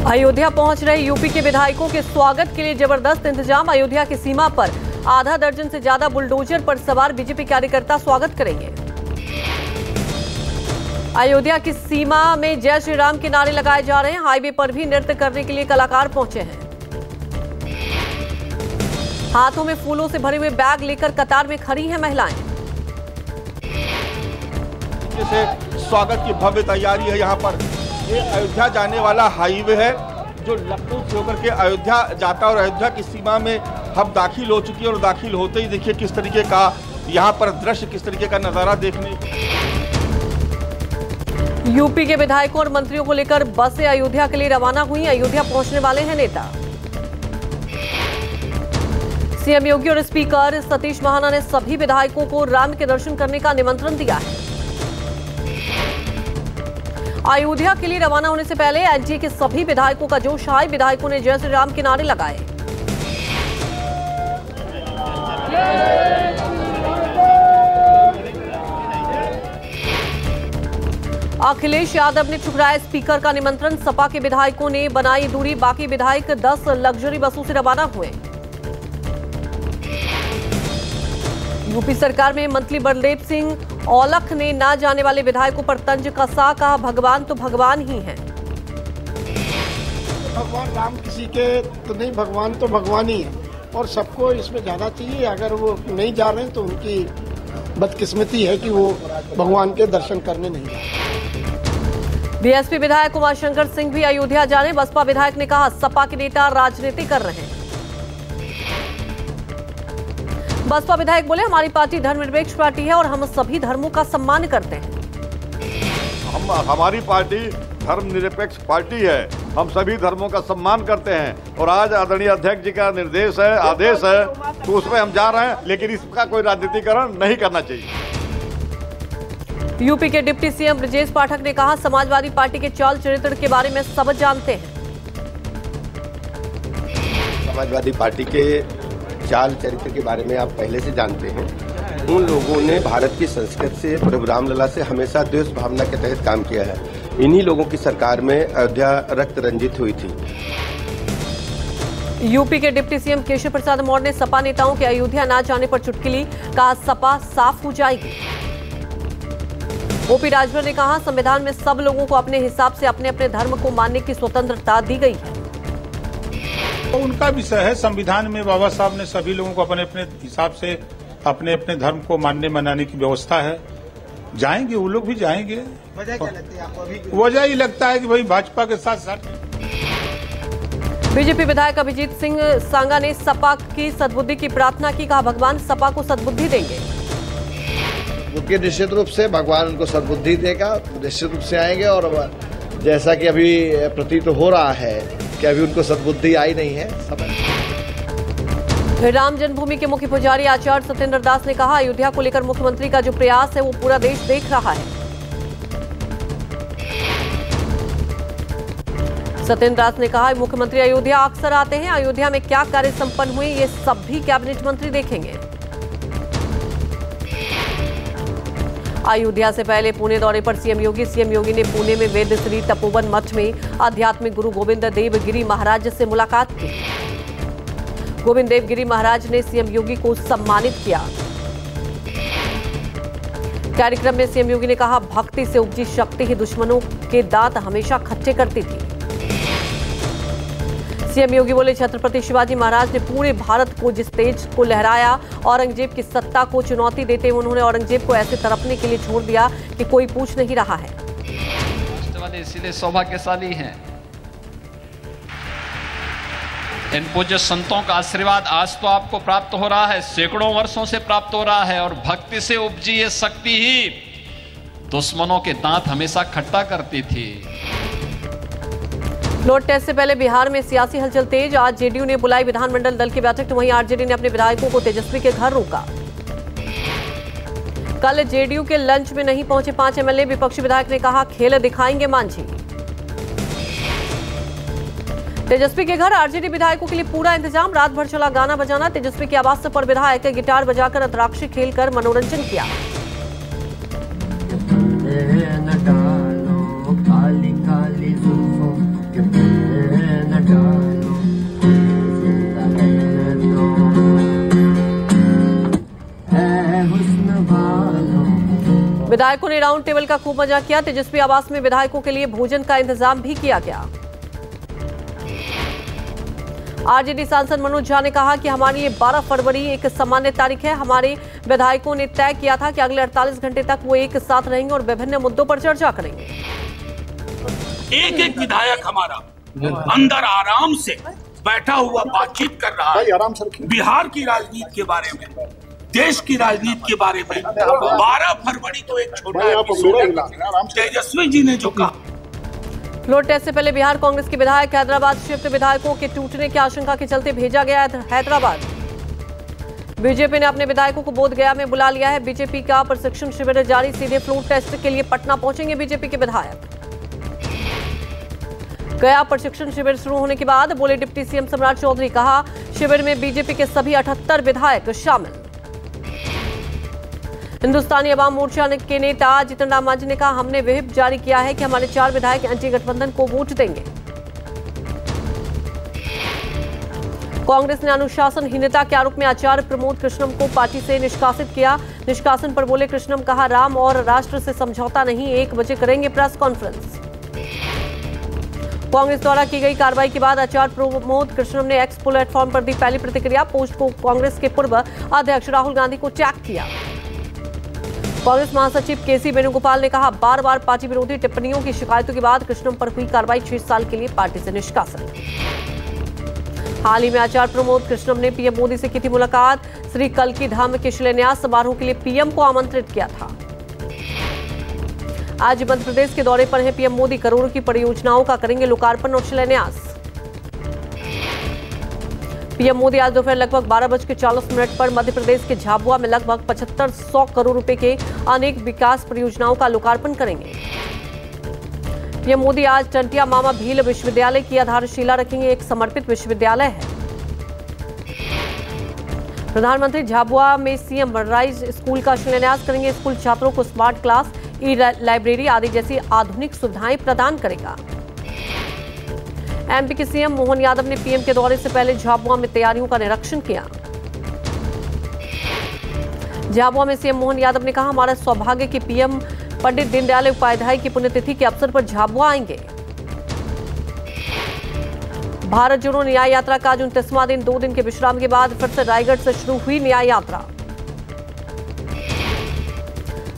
अयोध्या पहुंच रहे यूपी के विधायकों के स्वागत के लिए जबरदस्त इंतजाम। अयोध्या की सीमा पर आधा दर्जन से ज्यादा बुलडोजर पर सवार बीजेपी कार्यकर्ता स्वागत करेंगे। अयोध्या की सीमा में जय श्री राम के नारे लगाए जा रहे हैं। हाईवे पर भी नृत्य करने के लिए कलाकार पहुंचे हैं। हाथों में फूलों से भरे हुए बैग लेकर कतार में खड़ी हैं महिलाएं। स्वागत की भव्य तैयारी है। यहाँ पर ये अयोध्या जाने वाला हाईवे है जो लखनऊ से होकर के अयोध्या जाता है और अयोध्या की सीमा में हम दाखिल हो चुकी है और दाखिल होते ही देखिए किस तरीके का यहाँ पर दृश्य, किस तरीके का नजारा देखने। यूपी के विधायकों और मंत्रियों को लेकर बसें अयोध्या के लिए रवाना हुई। अयोध्या पहुंचने वाले हैं नेता। सीएम योगी और स्पीकर सतीश महाना ने सभी विधायकों को राम के दर्शन करने का निमंत्रण दिया है। अयोध्या के लिए रवाना होने से पहले एनडीए के सभी विधायकों का जोश हाई। विधायकों ने जय श्री राम के नारे लगाए। अखिलेश यादव ने ठुकराया स्पीकर का निमंत्रण। सपा के विधायकों ने बनाई दूरी। बाकी विधायक 10 लग्जरी बसों से रवाना हुए। यूपी सरकार में मंत्री बलदेव सिंह औलख ने ना जाने वाले विधायकों पर तंज कसा। कहा भगवान तो भगवान ही हैं। भगवान राम किसी के तो नहीं, भगवान तो भगवान ही है और सबको इसमें जाना चाहिए। अगर वो नहीं जा रहे हैं तो उनकी बदकिस्मती है कि वो भगवान के दर्शन करने नहीं जाए। बीएसपी विधायक उमाशंकर सिंह भी अयोध्या जा रहे हैं। बसपा विधायक ने कहा सपा के नेता राजनीति कर रहे हैं। बसपा विधायक बोले हमारी पार्टी धर्मनिरपेक्ष पार्टी है और हम सभी धर्मों का सम्मान करते हैं। हमारी पार्टी धर्मनिरपेक्ष पार्टी है, हम सभी धर्मों का सम्मान करते हैं और आज आदरणीय अध्यक्ष जी का निर्देश है, आदेश है, तो उसमें हम जा रहे हैं, लेकिन इसका कोई राजनीतिकरण नहीं करना चाहिए। यूपी के डिप्टी सीएम ब्रजेश पाठक ने कहा समाजवादी पार्टी के चाल चरित्र के बारे में सब जानते हैं। समाजवादी पार्टी के चाल चरित्र के बारे में आप पहले से जानते हैं। उन लोगों ने भारत की संस्कृति से, प्रभु रामलला से हमेशा द्वेष भावना के तहत काम किया है। इन्हीं लोगों की सरकार में अयोध्या रक्त रंजित हुई थी। यूपी के डिप्टी सीएम केशव प्रसाद मौर्य ने सपा नेताओं के अयोध्या ना जाने पर चुटकी ली। कहा सपा साफ हो जाएगी। ओपी राजभर ने कहा संविधान में सब लोगों को अपने हिसाब से अपने अपने धर्म को मानने की स्वतंत्रता दी गई है। तो उनका विषय है, संविधान में बाबा साहब ने सभी लोगों को अपने अपने हिसाब से अपने अपने धर्म को मानने मनाने की व्यवस्था है। जाएंगे, वो लोग भी जाएंगे। वजह क्या लगती है आपको अभी? वजह ही लगता है कि भाई भाजपा के साथ साथ। बीजेपी विधायक अभिजीत सिंह सांगा ने सपा की सद्बुद्धि की प्रार्थना की। कहा भगवान सपा को सद्बुद्धि देंगे। क्योंकि निश्चित रूप से भगवान उनको सद्बुद्धि देगा, निश्चित रूप से आएंगे। और जैसा कि अभी प्रतीत हो रहा है कि अभी उनको सद्बुद्धि आई नहीं है। राम जन्मभूमि के मुख्य पुजारी आचार्य सत्येंद्र दास ने कहा अयोध्या को लेकर मुख्यमंत्री का जो प्रयास है वो पूरा देश देख रहा है। सत्येंद्र दास ने कहा मुख्यमंत्री अयोध्या अक्सर आते हैं। अयोध्या में क्या कार्य संपन्न हुए ये सब भी कैबिनेट मंत्री देखेंगे। अयोध्या से पहले पुणे दौरे पर सीएम योगी ने पुणे में वेद श्री तपोवन मठ में आध्यात्मिक गुरु गोविंद देव गिरी महाराज से मुलाकात की। गोविंद देव गिरी महाराज ने सीएम योगी को सम्मानित किया। कार्यक्रम में सीएम योगी ने कहा भक्ति से उपजी शक्ति ही दुश्मनों के दांत हमेशा खट्टे करती थी। सीएम योगी बोले छत्रपति शिवाजी महाराज ने पूरे भारत को जिस तेज को लहराया, औरंगजेब की सत्ता को चुनौती देते हुए उन्होंने औरंगजेब को ऐसे तड़पने के लिए छोड़ दिया कि कोई पूछ नहीं रहा है। राष्ट्रवादी इसलिए सौभाग्यशाली हैं। इन पूज्य संतों का आशीर्वाद आज तो आपको प्राप्त हो रहा है, सैकड़ों वर्षों से प्राप्त हो रहा है। और भक्ति से उपजी ये शक्ति ही दुश्मनों के दांत हमेशा खट्टा करती थी। फ्लोर टेस्ट से पहले बिहार में सियासी हलचल तेज। आज जेडीयू ने बुलाई विधानमंडल दल की बैठक, तो वहीं आरजेडी ने अपने विधायकों को तेजस्वी के घर रोका। कल जेडीयू के लंच में नहीं पहुंचे 5 एमएलए। विपक्षी विधायक ने कहा खेल दिखाएंगे मांझी। तेजस्वी के घर आरजेडी विधायकों के लिए पूरा इंतजाम। रात भर चला गाना बजाना। तेजस्वी के आवास पर विधायक गिटार बजाकर अंतराक्षरी खेलकर मनोरंजन किया। काली काली जुल्फों के विधायकों ने राउंड टेबल का खूब मजा किया। तेजस्वी आवास में विधायकों के लिए भोजन का इंतजाम भी किया गया। आरजेडी सांसद मनोज झा ने कहा कि हमारी ये 12 फरवरी एक सामान्य तारीख है। हमारे विधायकों ने तय किया था कि अगले 48 घंटे तक वो एक साथ रहेंगे और विभिन्न मुद्दों पर चर्चा करेंगे। एक एक विधायक हमारा अंदर आराम से बैठा हुआ बातचीत कर रहा है, बिहार की राजनीति के बारे में, देश की राजनीति के बारे में। 12 फरवरी तो एक छोटा एपिसोड है। तेजस्वी जी ने जो कहा। फ्लोर टेस्ट से पहले बिहार कांग्रेस के विधायक हैदराबाद शिफ्ट। विधायकों के टूटने की आशंका के चलते भेजा गया हैदराबाद। बीजेपी ने अपने विधायकों को बोधगया में बुला लिया है। बीजेपी का प्रशिक्षण शिविर जारी। सीधे फ्लोर टेस्ट के लिए पटना पहुंचेंगे बीजेपी के विधायक। गया प्रशिक्षण शिविर शुरू होने के बाद बोले डिप्टी सीएम सम्राट चौधरी। कहा शिविर में बीजेपी के सभी 78 विधायक शामिल। हिंदुस्तानी अवाम मोर्चा के नेता जितन राम मांझी ने कहा हमने व्हिप जारी किया है कि हमारे 4 विधायक एनडीए गठबंधन को वोट देंगे। कांग्रेस ने अनुशासनहीनता के आरोप में आचार्य प्रमोद कृष्णम को पार्टी से निष्कासित किया। निष्कासन पर बोले कृष्णम। कहा राम और राष्ट्र से समझौता नहीं, 1 बजे करेंगे प्रेस कॉन्फ्रेंस। कांग्रेस द्वारा की गई कार्रवाई के बाद आचार्य प्रमोद कृष्णम ने एक्स प्लेटफॉर्म पर दी पहली प्रतिक्रिया। पोस्ट को कांग्रेस के पूर्व अध्यक्ष राहुल गांधी को टैग किया। कांग्रेस महासचिव केसी वेणुगोपाल ने कहा बार बार पार्टी विरोधी टिप्पणियों की शिकायतों के बाद कृष्णम पर हुई कार्रवाई। 6 साल के लिए पार्टी से निष्कासन। हाल ही में आचार्य प्रमोद कृष्णम ने पीएम मोदी से की थी मुलाकात। श्री कल्की धाम के शिलान्यास समारोह के लिए पीएम को आमंत्रित किया था। आज मध्य प्रदेश के दौरे पर हैं पीएम मोदी। करोड़ों की परियोजनाओं का करेंगे लोकार्पण और शिलान्यास। पीएम मोदी आज दोपहर लगभग 12:40 पर मध्य प्रदेश के झाबुआ में लगभग 7500 करोड़ रुपए के अनेक विकास परियोजनाओं का लोकार्पण करेंगे। पीएम मोदी आज टंटिया मामा भील विश्वविद्यालय की आधारशिला रखेंगे। एक समर्पित विश्वविद्यालय है। प्रधानमंत्री झाबुआ में सीएम वनराइज स्कूल का शिलान्यास करेंगे। स्कूल छात्रों को स्मार्ट क्लास, ई लाइब्रेरी आदि जैसी आधुनिक सुविधाएं प्रदान करेगा। एमपी के सीएम मोहन यादव ने पीएम के दौरे से पहले झाबुआ में तैयारियों का निरीक्षण किया। झाबुआ में सीएम मोहन यादव ने कहा हमारा सौभाग्य कि पीएम पंडित दीनदयाल उपाध्याय की पुण्यतिथि के अवसर पर झाबुआ आएंगे। भारत जोड़ो न्याय यात्रा का आज 29वां दिन। 2 दिन के विश्राम के बाद फिर से रायगढ़ से शुरू हुई न्याय यात्रा।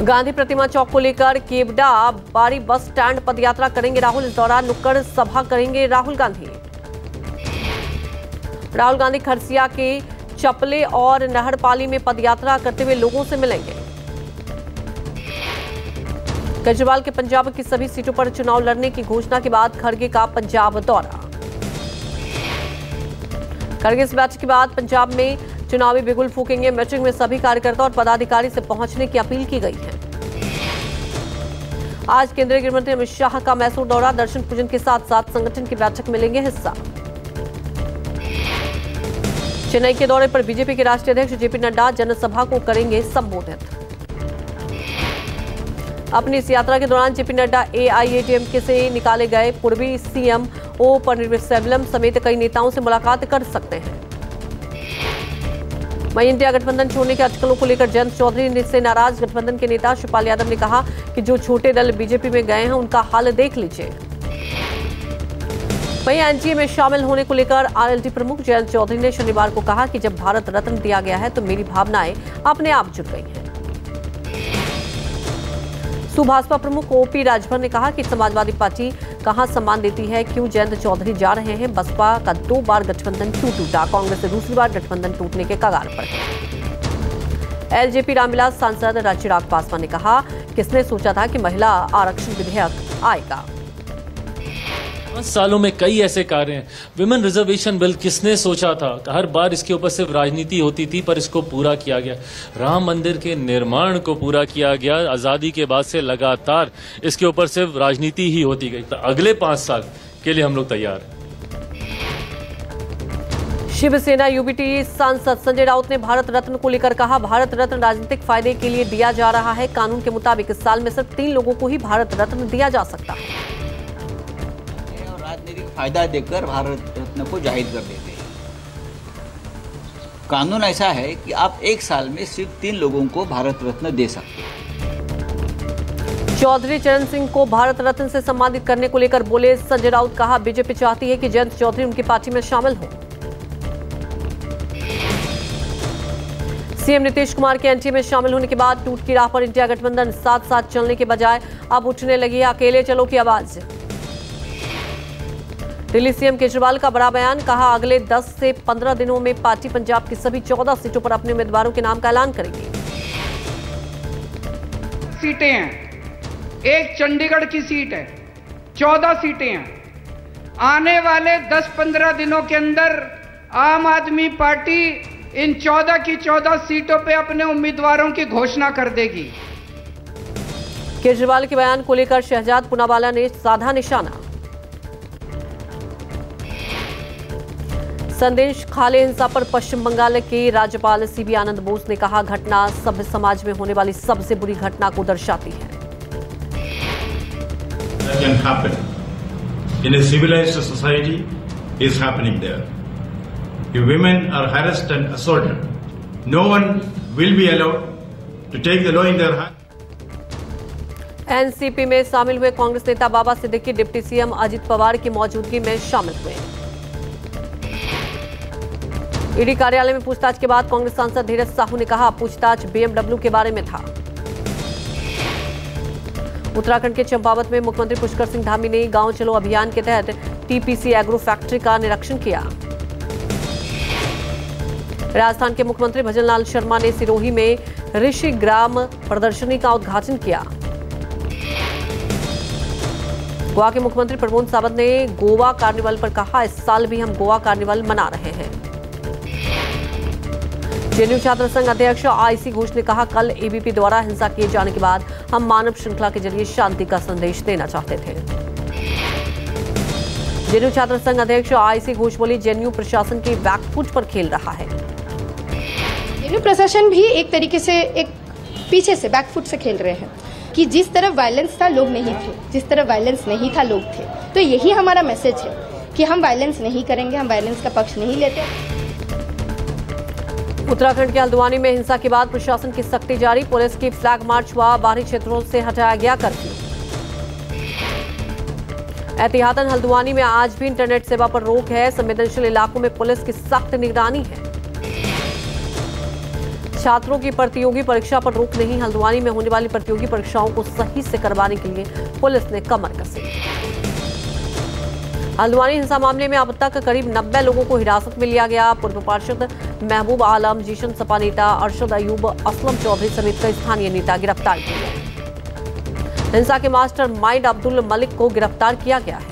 गांधी प्रतिमा चौक को लेकर केवड़ा बारी बस स्टैंड पदयात्रा करेंगे राहुल। इस दौरान नुक्कड़ सभा करेंगे राहुल गांधी। राहुल गांधी खरसिया के चपले और नहरपाली में पदयात्रा करते हुए लोगों से मिलेंगे। केजरीवाल के पंजाब की सभी सीटों पर चुनाव लड़ने की घोषणा के बाद खड़गे का पंजाब दौरा। खड़गे इस बैठक के बाद पंजाब में चुनावी बिगुल फूकेंगे। मीटिंग में सभी कार्यकर्ता और पदाधिकारी से पहुंचने की अपील की गई है। आज केंद्रीय गृह मंत्री अमित शाह का मैसूर दौरा। दर्शन पूजन के साथ साथ संगठन की बैठक में लेंगे हिस्सा। चेन्नई के दौरे पर बीजेपी के राष्ट्रीय अध्यक्ष जेपी नड्डा जनसभा को करेंगे संबोधित। अपनी इस यात्रा के दौरान जेपी नड्डा एआईएडीएमके से निकाले गए पूर्वी सीएम ओ पनीरसेल्वम समेत कई नेताओं से मुलाकात कर सकते हैं। वहीं इंडिया गठबंधन छोड़ने के अटकलों को लेकर जयंत चौधरी से नाराज गठबंधन के नेता शिवपाल यादव ने कहा कि जो छोटे दल बीजेपी में गए हैं उनका हाल देख लीजिए। वहीं एनडीए में शामिल होने को लेकर आरएलडी प्रमुख जयंत चौधरी ने शनिवार को कहा कि जब भारत रत्न दिया गया है तो मेरी भावनाएं अपने आप जुड़ गई हैं। सुभाषपा प्रमुख ओपी राजभर ने कहा कि समाजवादी पार्टी कहां सम्मान देती है, क्यों जयंत चौधरी जा रहे हैं। बसपा का 2 बार गठबंधन क्यों टूटा, कांग्रेस से दूसरी बार गठबंधन टूटने के कगार पर है। एलजेपी रामविलास सांसद चिराग पासवान ने कहा किसने सोचा था कि महिला आरक्षण विधेयक आएगा। 5 सालों में कई ऐसे कार्य हैं। विमेन रिजर्वेशन बिल किसने सोचा था। हर बार इसके ऊपर सिर्फ राजनीति होती थी पर इसको पूरा किया गया। राम मंदिर के निर्माण को पूरा किया गया। आजादी के बाद से लगातार इसके ऊपर सिर्फ राजनीति ही होती गई। तो अगले 5 साल के लिए हम लोग तैयार हैं। शिवसेना यूबीटी सांसद संजय राउत ने भारत रत्न को लेकर कहा भारत रत्न राजनीतिक फायदे के लिए दिया जा रहा है। कानून के मुताबिक इस साल में सिर्फ 3 लोगों को ही भारत रत्न दिया जा सकता है। राजनीतिक फायदा देकर भारत रत्न को जाहिर कर देते हैं। कानून ऐसा है कि आप 1 साल में सिर्फ 3 लोगों को भारत रत्न दे सकते हैं। चौधरी चरण सिंह को भारत रत्न से सम्मानित करने को लेकर बोले संजय राउत। कहा, बीजेपी चाहती है कि जयंत चौधरी उनकी पार्टी में शामिल हो। सीएम नीतीश कुमार के एनडीए में शामिल होने के बाद टूट की राह पर इंडिया गठबंधन साथ साथ चलने के बजाय अब उठने लगी है अकेले चलो की आवाज। दिल्ली सीएम केजरीवाल का बड़ा बयान। कहा, अगले 10 से 15 दिनों में पार्टी पंजाब की सभी 14 सीटों पर अपने उम्मीदवारों के नाम का ऐलान करेगी। सीटें हैं, एक चंडीगढ़ की सीट है, 14 सीटें हैं। आने वाले 10-15 दिनों के अंदर आम आदमी पार्टी इन 14 की 14 सीटों पे अपने उम्मीदवारों की घोषणा कर देगी। केजरीवाल के बयान को लेकर शहजाद पूनावाला ने साधा निशाना। संदेश खाले हिंसा पर पश्चिम बंगाल के राज्यपाल सीबी आनंद बोस ने कहा, घटना सभ्य समाज में होने वाली सबसे बुरी घटना को दर्शाती है। Can happen in a civilized society is happening there. If women are harassed and assaulted, no one will be allowed to take the law in their hand. NCP में शामिल हुए कांग्रेस नेता बाबा सिद्दीकी डिप्टी सीएम अजित पवार की मौजूदगी में शामिल हुए। ईडी कार्यालय में पूछताछ के बाद कांग्रेस सांसद धीरज साहू ने कहा, पूछताछ बीएमडब्ल्यू के बारे में था। उत्तराखंड के चंपावत में मुख्यमंत्री पुष्कर सिंह धामी ने गांव चलो अभियान के तहत टीपीसी एग्रो फैक्ट्री का निरीक्षण किया। राजस्थान के मुख्यमंत्री भजनलाल शर्मा ने सिरोही में ऋषि ग्राम प्रदर्शनी का उद्घाटन किया। गोवा के मुख्यमंत्री प्रमोद सावंत ने गोवा कार्निवल पर कहा, इस साल भी हम गोवा कार्निवल मना रहे हैं। जेएनयू छात्र संघ अध्यक्ष आईसी घोष ने कहा, कल एबीपी द्वारा हिंसा किए जाने के बाद हम मानव श्रृंखला के जरिए शांति का संदेश देना चाहते थे। जेएनयू छात्र संघ अध्यक्ष आईसी घोष बोली, जेएनयू प्रशासन के बैकफुट पर खेल रहा है। जेएनयू प्रशासन भी एक तरीके से एक पीछे से बैकफुट से खेल रहे हैं कि जिस तरफ वायलेंस था लोग नहीं थे, जिस तरफ वायलेंस नहीं था लोग थे। तो यही हमारा मैसेज है कि हम वायलेंस नहीं करेंगे, हम वायलेंस का पक्ष नहीं लेते। उत्तराखंड के हल्द्वानी में हिंसा के बाद प्रशासन की सख्ती जारी। पुलिस की फ्लैग मार्च हुआ, बाहरी क्षेत्रों से हटाया गया कर्फ्यू। एहतियातन हल्द्वानी में आज भी इंटरनेट सेवा पर रोक है। संवेदनशील इलाकों में पुलिस की सख्त निगरानी है। छात्रों की प्रतियोगी परीक्षा पर रोक नहीं। हल्द्वानी में होने वाली प्रतियोगी परीक्षाओं को सही से करवाने के लिए पुलिस ने कमर कसी। हल्द्वानी हिंसा मामले में अब तक करीब 90 लोगों को हिरासत में लिया गया। पूर्व पार्षद महबूब आलम, जीशन सपा नेता अरशद अयूब, असलम चौधरी समेत कई स्थानीय नेता गिरफ्तार किए गए। हिंसा के मास्टर माइंड अब्दुल मलिक को गिरफ्तार किया गया है।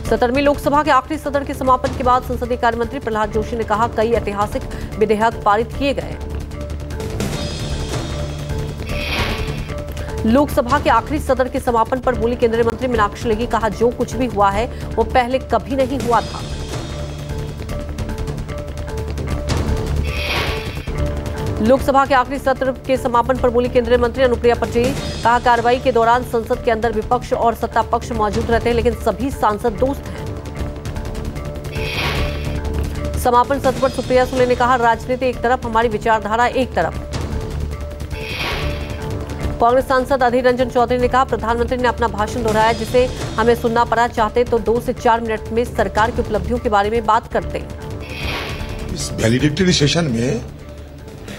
17वीं लोकसभा के आखिरी सत्र के समापन के बाद संसदीय कार्य मंत्री प्रहलाद जोशी ने कहा, कई ऐतिहासिक विधेयक पारित किए गए। लोकसभा के आखिरी सत्र के समापन पर बोली केंद्रीय मंत्री मीनाक्षी लेखी, कहा, जो कुछ भी हुआ है वो पहले कभी नहीं हुआ था। लोकसभा के आखिरी सत्र के समापन पर बोली केंद्रीय मंत्री अनुप्रिया पटेल, कहा, कार्रवाई के दौरान संसद के अंदर विपक्ष और सत्ता पक्ष मौजूद रहते हैं, लेकिन सभी सांसद दोस्त हैं। समापन सत्र पर सुप्रिया सुले ने कहा, राजनीति एक तरफ, हमारी विचारधारा एक तरफ। कांग्रेस सांसद अधीर रंजन चौधरी ने कहा, प्रधानमंत्री ने अपना भाषण दोहराया जिसे हमें सुनना पड़ा। चाहते तो 2 से 4 मिनट में सरकार की उपलब्धियों के बारे में बात करते। इस वैलिडिक्टरी सेशन में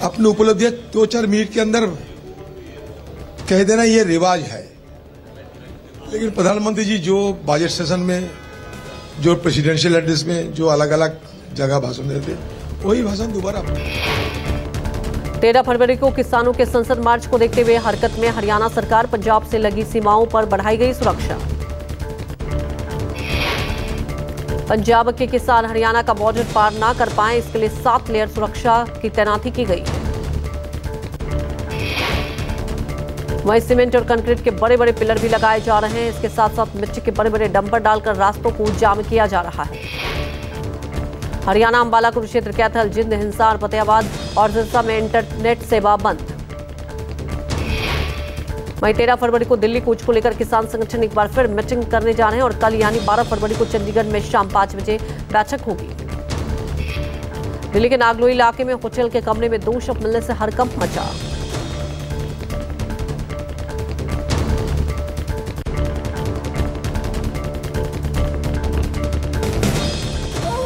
अपनी उपलब्धियां 2-4 मिनट के अंदर कह देना ये रिवाज है, लेकिन प्रधानमंत्री जी जो बजट सेशन में, जो प्रेसिडेंशियल एड्रेस में, जो अलग अलग जगह भाषण देते, वही भाषण दोबारा। 13 फरवरी को किसानों के संसद मार्च को देखते हुए हरकत में हरियाणा सरकार। पंजाब से लगी सीमाओं पर बढ़ाई गई सुरक्षा। पंजाब के किसान हरियाणा का बॉर्डर पार ना कर पाएं, इसके लिए 7 लेयर सुरक्षा की तैनाती की गई है। वहीं सीमेंट और कंक्रीट के बड़े बड़े पिलर भी लगाए जा रहे हैं। इसके साथ साथ मिट्टी के बड़े बड़े डंपर डालकर रास्तों को जाम किया जा रहा है। हरियाणा अंबाला कुरुक्षेत्र, कैथल, जिंद, हिसार, फतेहाबाद और सिरसा में इंटरनेट सेवा बंद। वहीं 13 फरवरी को दिल्ली कूच को लेकर किसान संगठन एक बार फिर मीटिंग करने जा रहे हैं और कल यानी 12 फरवरी को चंडीगढ़ में शाम 5 बजे बैठक होगी। दिल्ली के नागलोई इलाके में होटल के कमरे में 2 शव मिलने से हड़कंप मचा।